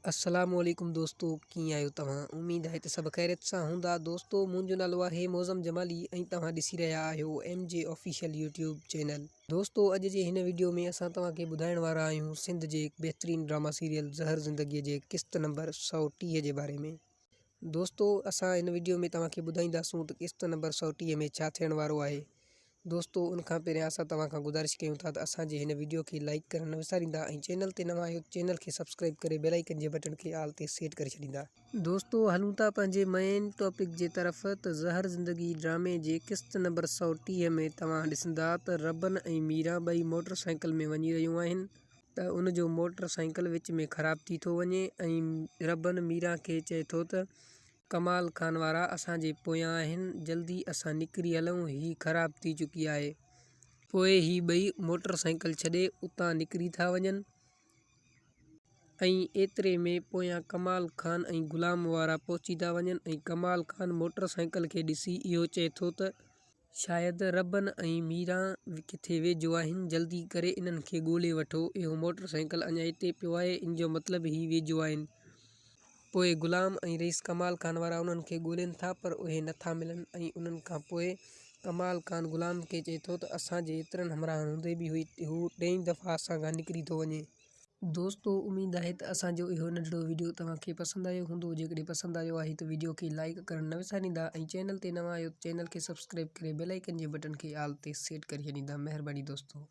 अस्सलामुअलैकुम दोस्तों, कीअं आहियो तव्हां? उम्मीद आहे त सभु ख़ैरियत सां हूंदा। दोस्तों, मुंहिंजो नालो आहे मौज़म जमाली ऐं तव्हां ॾिसी रहिया आहियो MJ ऑफिशियल यूट्यूब चैनल। दोस्तों, अॼु जे हिन वीडियो में असां तव्हांखे ॿुधाइण वारा आहियूं सिंध जे बहितरीन ड्रामा सीरियल ज़हर ज़िंदगीअ जे क़िस्त नंबर 130 जे बारे में। दोस्तों, असां हिन वीडियो में तव्हांखे ॿुधाईंदासूं त क़िस्त नंबर 130 में छा थियण वारो आहे। दोस्तों, उनखां पहिरियां असां तव्हांखां गुज़ारिश कयूं था त असांजे हिन वीडियो खे लाइक करणु न विसारींदा ऐं चैनल ते नवां आहियो चैनल खे सब्सक्राइब करे बेल आइकन जे बटन खे आल ते सेट करे छॾींदा। दोस्तों, हलूं था पंहिंजे मेन टॉपिक जे तरफ़ त ज़हर ज़िंदगी ड्रामे जे क़िस्त नंबर 130 में तव्हां ॾिसंदा त रबन ऐं मीरा ॿई मोटरसाइकिल में वञी रहियूं आहिनि त उनजो मोटरसाइकिल विच में ख़राब थी थो वञे ऐं रबन मीरा खे चए थो त कमाल खान वारा असांजे पोयां आहिनि, जल्दी असां निकिरी हलूं, ही ख़राब थी चुकी आहे। पोइ ही ॿई मोटरसाइकिल छॾे उतां निकिरी था वञनि ऐं एतिरे में पोयां कमाल खान ऐं ग़ुलाम वारा पहुची था वञनि ऐं कमाल खान मोटरसाइकिल खे ॾिसी इहो चए थो त शायदि रबन ऐं मीरा किथे वेझो आहिनि, जल्दी करे इन्हनि खे ॻोल्हे वठो, इहो मोटरसाइकिल अञा हिते पियो आहे, इन जो मतिलबु ही वेझो आहिनि। पोइ ग़ुलाम ऐं रईस कमाल खान वारा उन्हनि खे ॻोल्हनि था पर उहे नथा मिलनि ऐं उन्हनि खां पोइ कमाल खान ग़ुलाम खे चए थो त असांजे एतिरनि हमराह हूंदे बि हू ॾहीं दफ़ा असां खां निकिरी थो वञे। दोस्तों, उम्मीद आहे त असांजो इहो नंढिड़ो वीडियो तव्हांखे पसंदि आयो हूंदो। जेकॾहिं पसंदि आयो आहे त वीडियो खे लाइक करणु न विसारींदा ऐं चैनल ते नवां आहियो चैनल खे सब्सक्राइब करे बेल आइकन जे बटन खे आल ते सेट करे छॾींदा। महिरबानी दोस्तों।